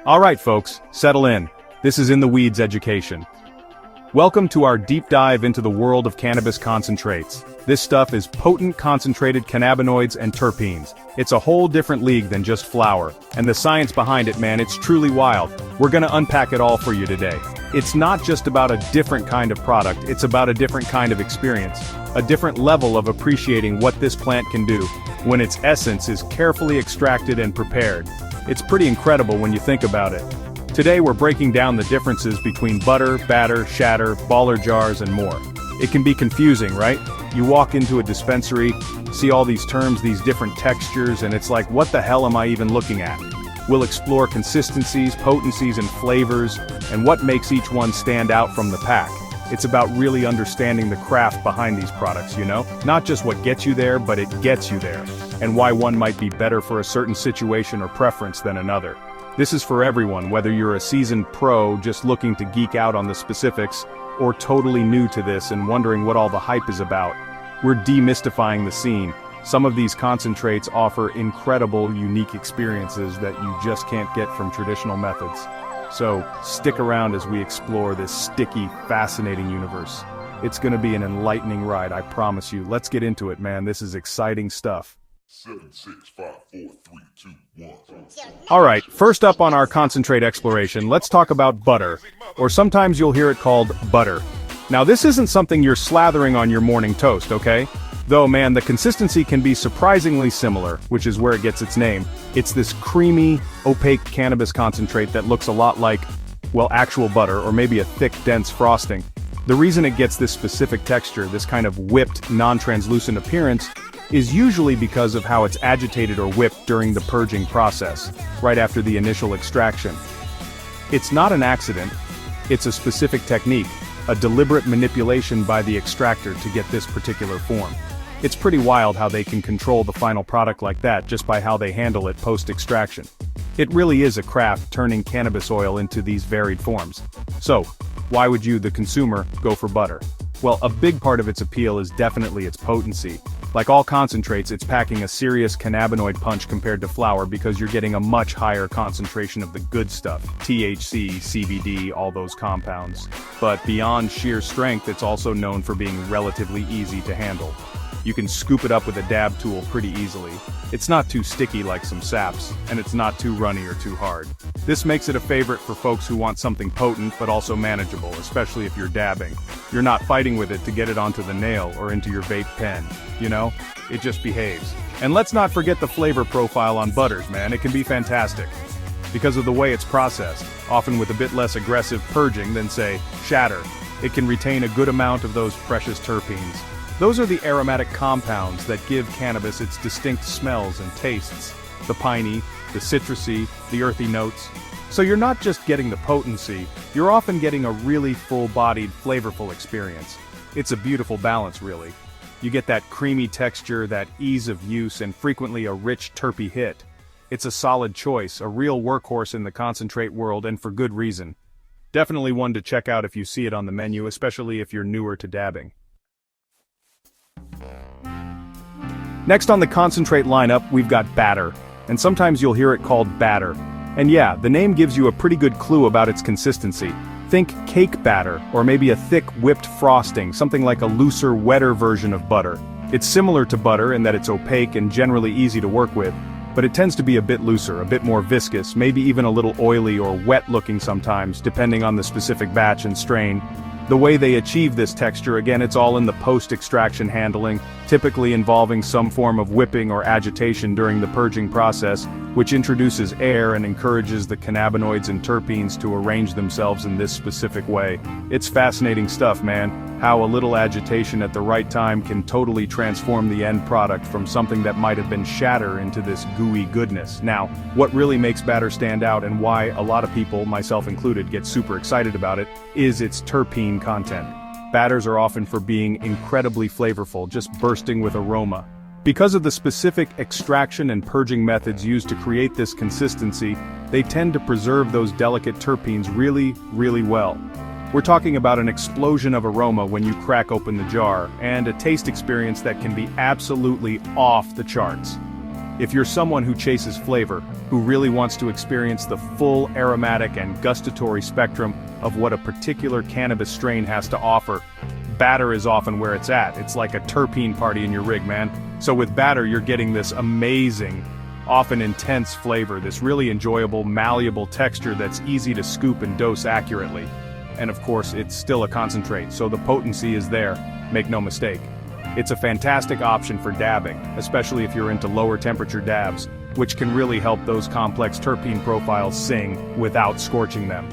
Alright folks, settle in. This is In the Weeds education. Welcome to our deep dive into the world of cannabis concentrates. This stuff is potent concentrated cannabinoids and terpenes. It's a whole different league than just flower. And the science behind it, man, it's truly wild. We're gonna unpack it all for you today. It's not just about a different kind of product, it's about a different kind of experience. A different level of appreciating what this plant can do, when its essence is carefully extracted and prepared. It's pretty incredible when you think about it. Today we're breaking down the differences between butter, batter, shatter, baller jars and more. It can be confusing, right? You walk into a dispensary, see all these terms, these different textures, and it's like, what the hell am I even looking at? We'll explore consistencies, potencies, and flavors, and what makes each one stand out from the pack. It's about really understanding the craft behind these products, you know? Not just what gets you there, but it gets you there, and why one might be better for a certain situation or preference than another. This is for everyone, whether you're a seasoned pro just looking to geek out on the specifics, or totally new to this and wondering what all the hype is about. We're demystifying the scene. Some of these concentrates offer incredible, unique experiences that you just can't get from traditional methods. So, stick around as we explore this sticky, fascinating universe. It's gonna be an enlightening ride, I promise you. Let's get into it, man. This is exciting stuff. 7, 6, 5, 4, 3, 2, 1. Alright, first up on our concentrate exploration, let's talk about butter. Or sometimes you'll hear it called butter. Now this isn't something you're slathering on your morning toast, okay? Though man, the consistency can be surprisingly similar, which is where it gets its name. It's this creamy, opaque cannabis concentrate that looks a lot like, well, actual butter, or maybe a thick, dense frosting. The reason it gets this specific texture, this kind of whipped, non-translucent appearance, is usually because of how it's agitated or whipped during the purging process, right after the initial extraction. It's not an accident, it's a specific technique, a deliberate manipulation by the extractor to get this particular form. It's pretty wild how they can control the final product like that just by how they handle it post-extraction. It really is a craft turning cannabis oil into these varied forms. So, why would you, the consumer, go for butter? Well, a big part of its appeal is definitely its potency. Like all concentrates, it's packing a serious cannabinoid punch compared to flower because you're getting a much higher concentration of the good stuff, THC, CBD, all those compounds. But beyond sheer strength, it's also known for being relatively easy to handle. You can scoop it up with a dab tool pretty easily. It's not too sticky like some saps, and it's not too runny or too hard. This makes it a favorite for folks who want something potent but also manageable, especially if you're dabbing. You're not fighting with it to get it onto the nail or into your vape pen, you know? It just behaves. And let's not forget the flavor profile on butters, man, it can be fantastic. Because of the way it's processed, often with a bit less aggressive purging than, say, shatter, it can retain a good amount of those precious terpenes. Those are the aromatic compounds that give cannabis its distinct smells and tastes. The piney, the citrusy, the earthy notes. So you're not just getting the potency, you're often getting a really full-bodied, flavorful experience. It's a beautiful balance, really. You get that creamy texture, that ease of use, and frequently a rich, terpy hit. It's a solid choice, a real workhorse in the concentrate world, and for good reason. Definitely one to check out if you see it on the menu, especially if you're newer to dabbing. Next on the concentrate lineup, we've got batter, and sometimes you'll hear it called batter. And yeah, the name gives you a pretty good clue about its consistency. Think cake batter, or maybe a thick whipped frosting, something like a looser, wetter version of butter. It's similar to butter in that it's opaque and generally easy to work with, but it tends to be a bit looser, a bit more viscous, maybe even a little oily or wet looking sometimes, depending on the specific batch and strain. The way they achieve this texture, again, it's all in the post-extraction handling, typically involving some form of whipping or agitation during the purging process, which introduces air and encourages the cannabinoids and terpenes to arrange themselves in this specific way. It's fascinating stuff, man. How a little agitation at the right time can totally transform the end product from something that might have been shatter into this gooey goodness. Now, what really makes batter stand out and why a lot of people, myself included, get super excited about it, is its terpene content. Batters are often for being incredibly flavorful, just bursting with aroma. Because of the specific extraction and purging methods used to create this consistency, they tend to preserve those delicate terpenes really, really well. We're talking about an explosion of aroma when you crack open the jar, and a taste experience that can be absolutely off the charts. If you're someone who chases flavor, who really wants to experience the full aromatic and gustatory spectrum of what a particular cannabis strain has to offer, batter is often where it's at. It's like a terpene party in your rig, man. So with batter, you're getting this amazing, often intense flavor, this really enjoyable, malleable texture that's easy to scoop and dose accurately. And of course, it's still a concentrate, so the potency is there, make no mistake. It's a fantastic option for dabbing, especially if you're into lower temperature dabs, which can really help those complex terpene profiles sing without scorching them.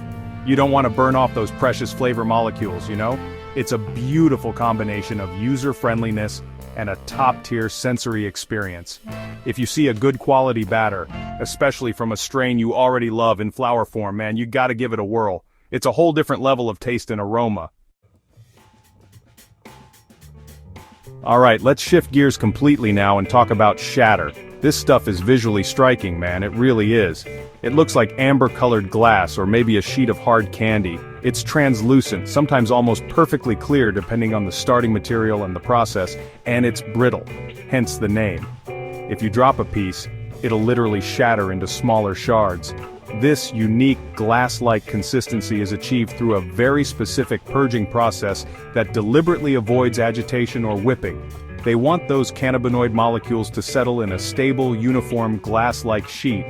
You don't want to burn off those precious flavor molecules, you know? It's a beautiful combination of user-friendliness and a top-tier sensory experience. If you see a good quality batter, especially from a strain you already love in flower form, man, you gotta give it a whirl. It's a whole different level of taste and aroma. Alright, let's shift gears completely now and talk about Shatter. This stuff is visually striking, man, it really is. It looks like amber-colored glass or maybe a sheet of hard candy. It's translucent, sometimes almost perfectly clear depending on the starting material and the process, and it's brittle, hence the name. If you drop a piece, it'll literally shatter into smaller shards. This unique glass-like consistency is achieved through a very specific purging process that deliberately avoids agitation or whipping. They want those cannabinoid molecules to settle in a stable, uniform glass-like sheet.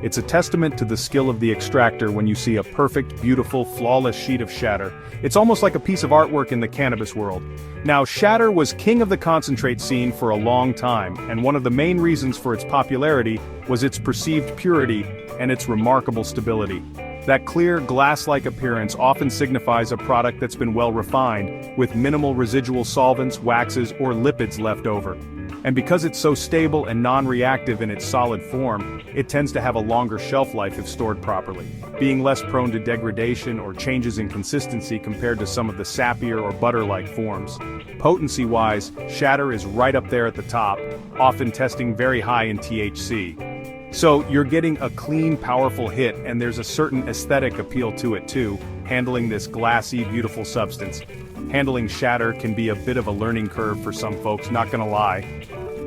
It's a testament to the skill of the extractor when you see a perfect, beautiful, flawless sheet of Shatter. It's almost like a piece of artwork in the cannabis world. Now, Shatter was king of the concentrate scene for a long time, and one of the main reasons for its popularity was its perceived purity and its remarkable stability. That clear, glass-like appearance often signifies a product that's been well refined, with minimal residual solvents, waxes, or lipids left over. And because it's so stable and non-reactive in its solid form, it tends to have a longer shelf life if stored properly, being less prone to degradation or changes in consistency compared to some of the sappier or butter-like forms. Potency-wise, Shatter is right up there at the top, often testing very high in THC. So you're getting a clean, powerful hit, and there's a certain aesthetic appeal to it too, handling this glassy, beautiful substance. Handling Shatter can be a bit of a learning curve for some folks, not gonna lie.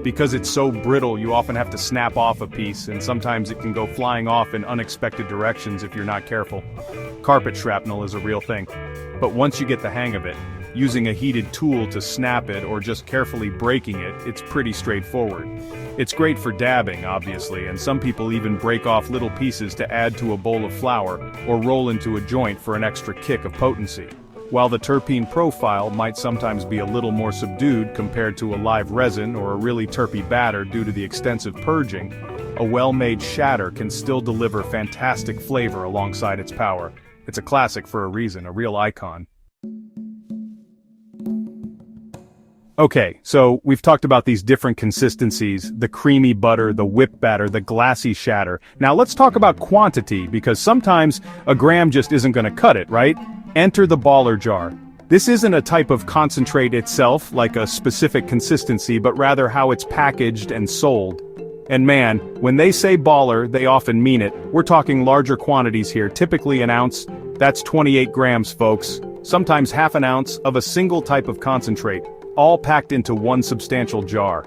Because it's so brittle, you often have to snap off a piece, and sometimes it can go flying off in unexpected directions if you're not careful. Carpet shrapnel is a real thing. But once you get the hang of it, using a heated tool to snap it or just carefully breaking it, it's pretty straightforward. It's great for dabbing, obviously, and some people even break off little pieces to add to a bowl of flour or roll into a joint for an extra kick of potency. While the terpene profile might sometimes be a little more subdued compared to a live resin or a really terpy batter due to the extensive purging, a well-made Shatter can still deliver fantastic flavor alongside its power. It's a classic for a reason, a real icon. Okay, so we've talked about these different consistencies, the creamy butter, the whip batter, the glassy Shatter. Now let's talk about quantity, because sometimes a gram just isn't gonna cut it, right? Enter the baller jar. This isn't a type of concentrate itself, like a specific consistency, but rather how it's packaged and sold. And man, when they say baller, they often mean it. We're talking larger quantities here, typically an ounce. That's 28 grams, folks. Sometimes half an ounce of a single type of concentrate, all packed into one substantial jar.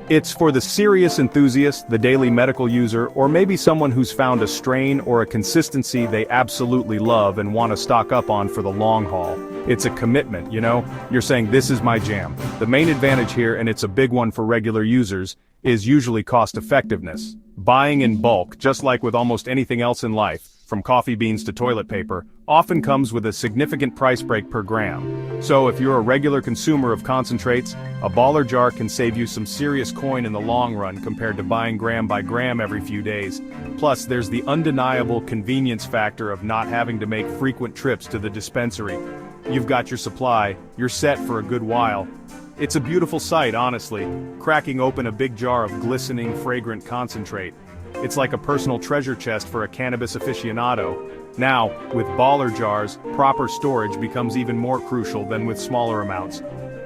It's for the serious enthusiast, the daily medical user, or maybe someone who's found a strain or a consistency they absolutely love and want to stock up on for the long haul. It's a commitment, you know? You're saying this is my jam. The main advantage here, and it's a big one for regular users, is usually cost effectiveness. Buying in bulk, just like with almost anything else in life, from coffee beans to toilet paper, often comes with a significant price break per gram. So if you're a regular consumer of concentrates, a baller jar can save you some serious coin in the long run compared to buying gram by gram every few days. Plus, there's the undeniable convenience factor of not having to make frequent trips to the dispensary. You've got your supply, you're set for a good while. It's a beautiful sight, honestly, cracking open a big jar of glistening, fragrant concentrate. It's like a personal treasure chest for a cannabis aficionado. Now, with baller jars, proper storage becomes even more crucial than with smaller amounts.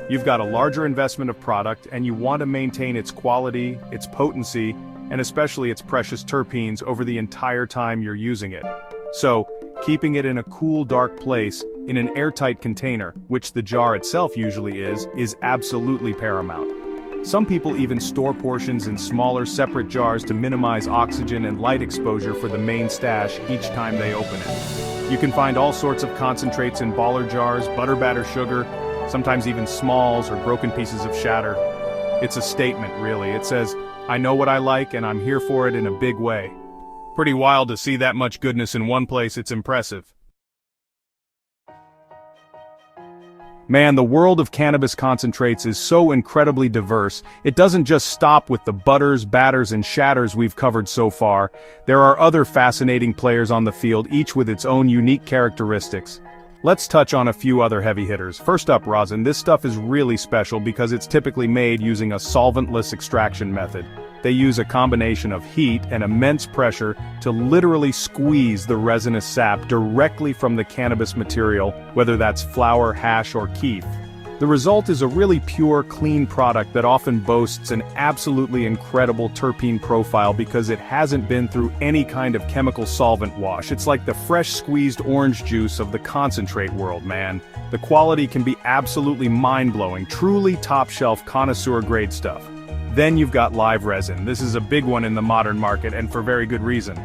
You've got a larger investment of product and you want to maintain its quality, its potency, and especially its precious terpenes over the entire time you're using it. So, keeping it in a cool, dark place, in an airtight container, which the jar itself usually is absolutely paramount. Some people even store portions in smaller separate jars to minimize oxygen and light exposure for the main stash each time they open it. You can find all sorts of concentrates in baller jars, butter batter sugar, sometimes even smalls or broken pieces of shatter. It's a statement, really. It says, I know what I like and I'm here for it in a big way. Pretty wild to see that much goodness in one place. It's impressive. Man, the world of cannabis concentrates is so incredibly diverse. It doesn't just stop with the butters, batters, and shatters we've covered so far. There are other fascinating players on the field, each with its own unique characteristics. Let's touch on a few other heavy hitters. First up, rosin. This stuff is really special because it's typically made using a solventless extraction method. They use a combination of heat and immense pressure to literally squeeze the resinous sap directly from the cannabis material, whether that's flower, hash, or kief. The result is a really pure, clean product that often boasts an absolutely incredible terpene profile because it hasn't been through any kind of chemical solvent wash. It's like the fresh squeezed orange juice of the concentrate world, man. The quality can be absolutely mind-blowing, truly top-shelf connoisseur-grade stuff. Then you've got live resin. This is a big one in the modern market, and for very good reason.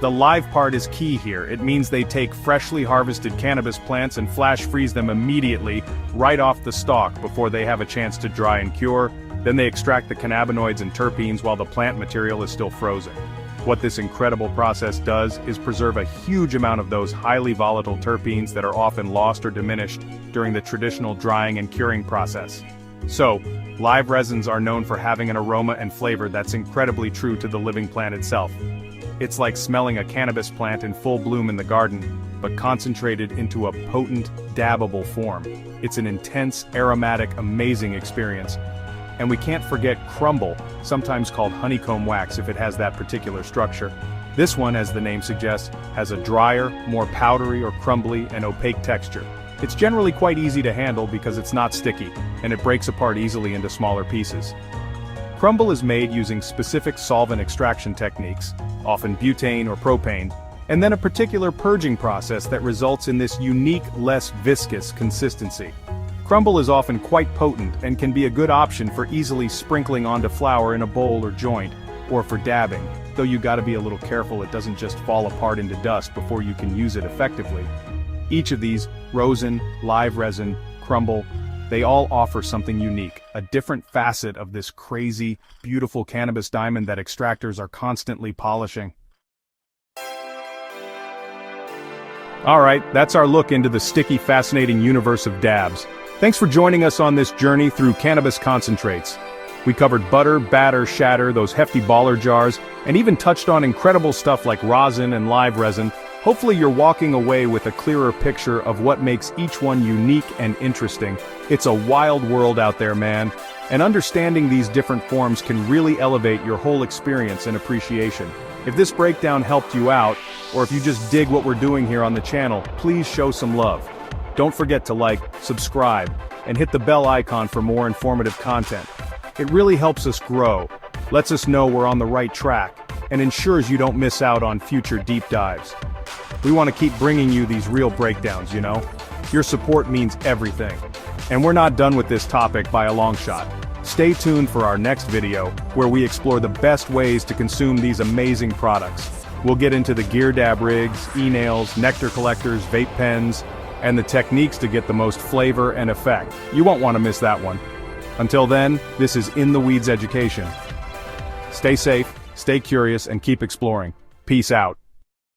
The live part is key here. It means they take freshly harvested cannabis plants and flash freeze them immediately, right off the stalk before they have a chance to dry and cure. Then they extract the cannabinoids and terpenes while the plant material is still frozen. What this incredible process does is preserve a huge amount of those highly volatile terpenes that are often lost or diminished during the traditional drying and curing process. So, live resins are known for having an aroma and flavor that's incredibly true to the living plant itself. It's like smelling a cannabis plant in full bloom in the garden, but concentrated into a potent, dabbable form. It's an intense, aromatic, amazing experience. And we can't forget Crumble, sometimes called honeycomb wax if it has that particular structure. This one, as the name suggests, has a drier, more powdery or crumbly and opaque texture. It's generally quite easy to handle because it's not sticky, and it breaks apart easily into smaller pieces. Crumble is made using specific solvent extraction techniques, often butane or propane, and then a particular purging process that results in this unique, less viscous consistency. Crumble is often quite potent and can be a good option for easily sprinkling onto flour in a bowl or joint, or for dabbing, though you gotta be a little careful it doesn't just fall apart into dust before you can use it effectively. Each of these, rosin, live resin, Crumble, they all offer something unique, a different facet of this crazy, beautiful cannabis diamond that extractors are constantly polishing. Alright, that's our look into the sticky, fascinating universe of dabs. Thanks for joining us on this journey through cannabis concentrates. We covered butter, batter, shatter, those hefty baller jars, and even touched on incredible stuff like rosin and live resin. Hopefully you're walking away with a clearer picture of what makes each one unique and interesting. It's a wild world out there, man, and understanding these different forms can really elevate your whole experience and appreciation. If this breakdown helped you out, or if you just dig what we're doing here on the channel, please show some love. Don't forget to like, subscribe, and hit the bell icon for more informative content. It really helps us grow, lets us know we're on the right track, and ensures you don't miss out on future deep dives. We want to keep bringing you these real breakdowns, you know? Your support means everything. And we're not done with this topic by a long shot. Stay tuned for our next video, where we explore the best ways to consume these amazing products. We'll get into the gear dab rigs, e-nails, nectar collectors, vape pens, and the techniques to get the most flavor and effect. You won't want to miss that one. Until then, this is In the Weeds Education. Stay safe, stay curious, and keep exploring. Peace out.